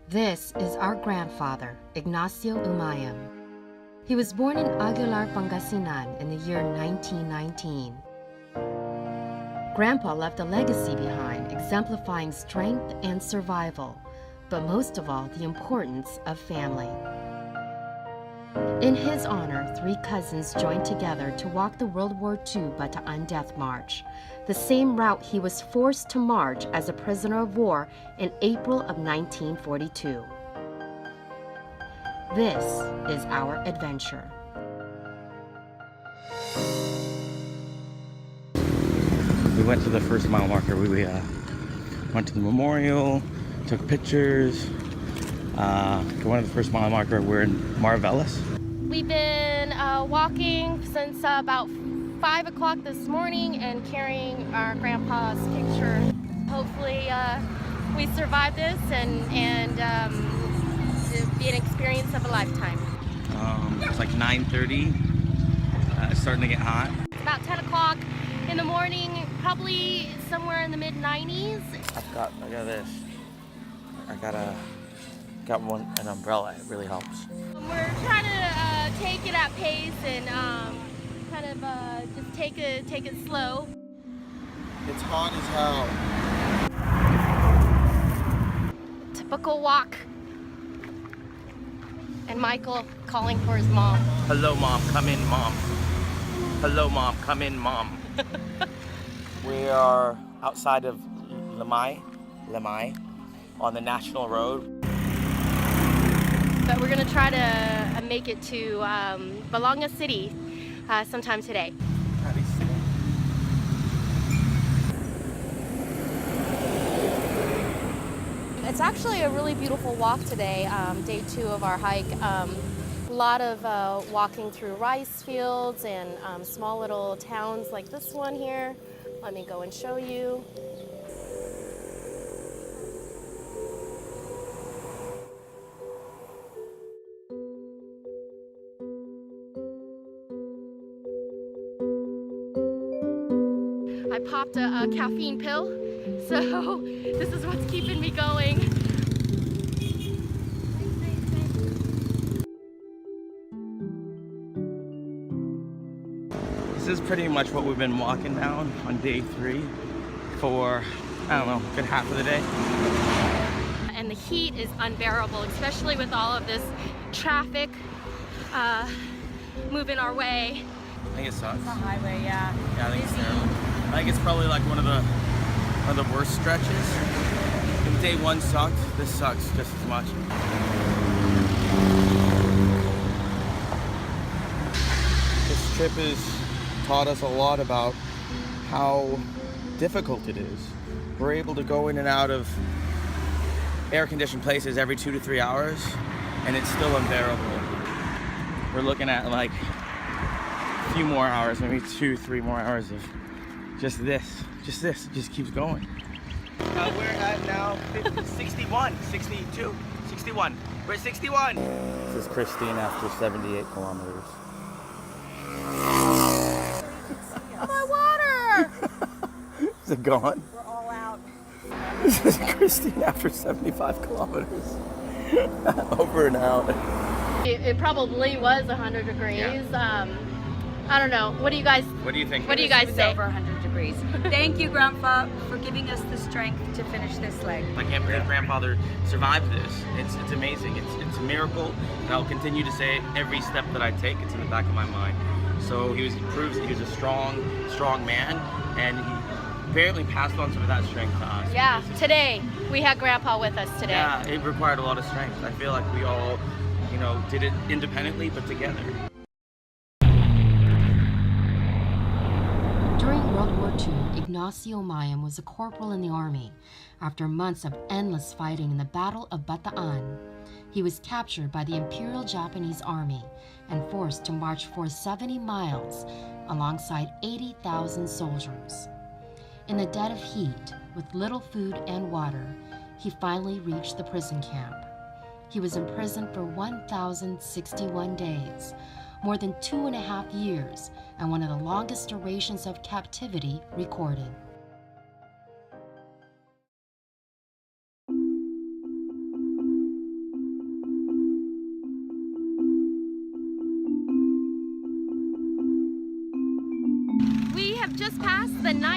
This is our grandfather, Ignacio Umayam. He was born in Aguilar, Pangasinan in the year 1919. Grandpa left a legacy behind, exemplifying strength and survival, but most of all, the importance of family. In his honor, 3 cousins joined together to walk the World War II Bataan Death March, the same route he was forced to march as a prisoner of war in April of 1942. This is our adventure. We went to the first mile marker. We went to the memorial, took pictures. One of the first mile marker, we're in Marvelous. We've been walking since about 5 o'clock this morning and carrying our grandpa's picture. Hopefully we survive this and it'll be an experience of a lifetime. It's like 9:30. It's starting to get hot. It's about 10 o'clock in the morning, probably somewhere in the mid-90s. I got this. I got an umbrella. It really helps. We're trying to take it at pace and kind of just take it slow. It's hot as hell. Typical walk. And Michael calling for his mom. Hello, Mom. Come in, Mom. Hello, Mom. Come in, Mom. We are outside of Lamai, on the National Road. But we're gonna try to make it to Balanga City sometime today. It's actually a really beautiful walk today, day 2 of our hike. A lot of walking through rice fields and small little towns like this one here. Let me go and show you. I popped a caffeine pill, so this is what's keeping me going. This is pretty much what we've been walking down on day 3 for, I don't know, a good half of the day. And the heat is unbearable, especially with all of this traffic moving our way. I think it sucks. It's a highway, yeah. Yeah, I think it's terrible. I think it's probably like one of the worst stretches. If day 1 sucked, this sucks just as much. This trip has taught us a lot about how difficult it is. We're able to go in and out of Air-conditioned places every 2 to 3 hours, and it's still unbearable. We're looking at like a few more hours, maybe 2-3 more hours of just this. It just keeps going. We're at now 61, 62, 61. We're at 61. This is Christine after 78 kilometers. My water! Is it gone? We're all out. This is Christine after 75 kilometers. Over and out. It probably was 100 degrees. Yeah. I don't know. What do you guys? What do you think? What do you guys It was say? over 100 degrees. Thank you, Grandpa, for giving us the strength to finish this leg. I can't believe Grandfather survived this. It's amazing. It's a miracle. And I'll continue to say it every step that I take. It's in the back of my mind. So he proves that he was a strong man, and he apparently passed on some of that strength to us. Yeah, today we had Grandpa with us today. Yeah, it required a lot of strength. I feel like we all, did it independently but together. During World War II, Ignacio Umayam was a corporal in the army. After months of endless fighting in the Battle of Bataan, he was captured by the Imperial Japanese Army and forced to march for 70 miles alongside 80,000 soldiers. In the dead of heat, with little food and water, he finally reached the prison camp. He was imprisoned for 1,061 days, more than 2.5 years, and one of the longest durations of captivity recorded.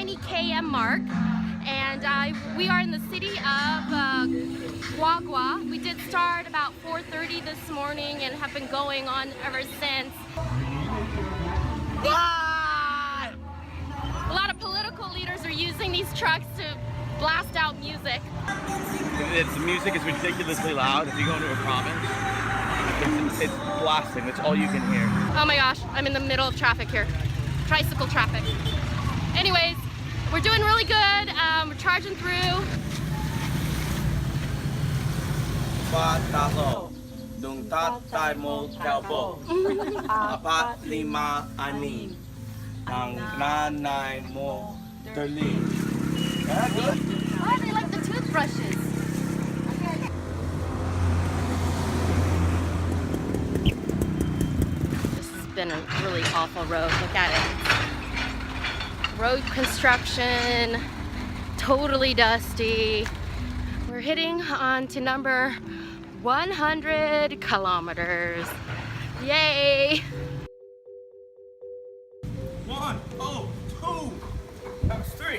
90 km mark, and we are in the city of Guagua. We did start about 4:30 this morning and have been going on ever since. A lot of political leaders are using these trucks to blast out music. The music is ridiculously loud. If you go into a province, it's blasting. That's all you can hear. Oh my gosh, I'm in the middle of traffic here. Tricycle traffic. Anyways, we're doing really good. We're charging through. Patalo, dung tatay mo kalbo, apat lima anim, ang nanay mo dali. Oh, they like the toothbrushes. This has been a really awful road. Look at it. Road construction, totally dusty. We're hitting on to number 100 kilometers. Yay! 1, 2, that was 3,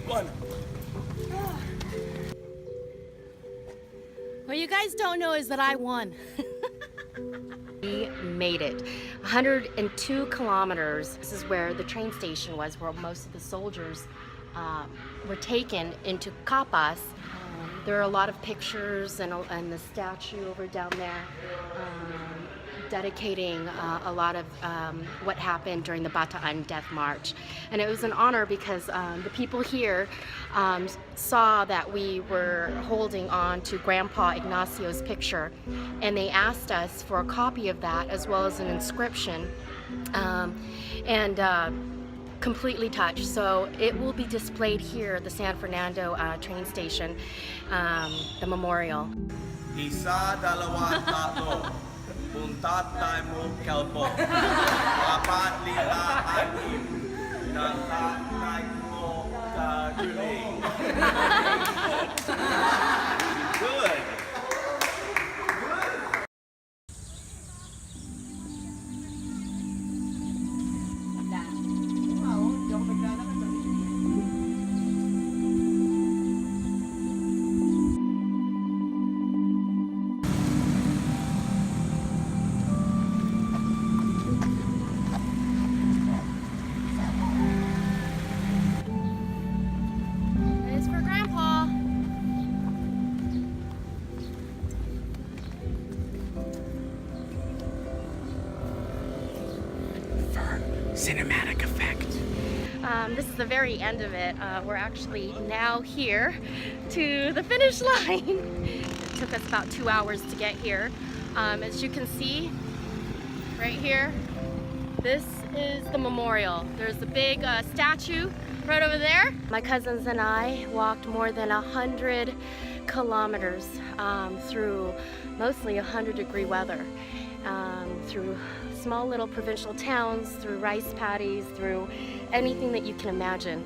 1. What you guys don't know is that I won. We made it. 102 kilometers. This is where the train station was, where most of the soldiers were taken into Capas. There are a lot of pictures and the statue over down there dedicating a lot of what happened during the Bataan Death March. And it was an honor because the people here saw that we were holding on to Grandpa Ignacio's picture, and they asked us for a copy of that as well as an inscription. Completely touched. So it will be displayed here at the San Fernando train station, the memorial. Isa, dalawa, tatlo, tatay mo kalbo, apat lima anim, ang tatay mo dali. Good. Cinematic effect. This is the very end of it. We're actually now here to the finish line. It took us about 2 hours to get here. As you can see right here, this is the memorial. There's a big statue right over there. My cousins and I walked more than 100 kilometers through mostly 100-degree weather, through small little provincial towns, through rice paddies, through anything that you can imagine.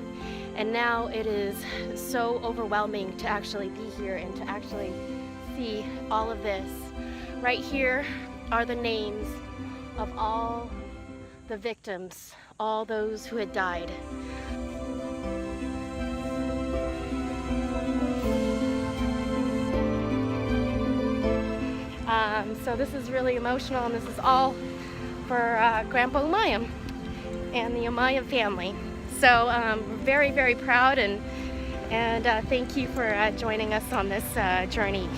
And now it is so overwhelming to actually be here and to actually see all of this. Right here are the names of all the victims, all those who had died. So this is really emotional, and this is all for Grandpa Umayam and the Umayam family. So we're very, very proud, and thank you for joining us on this journey.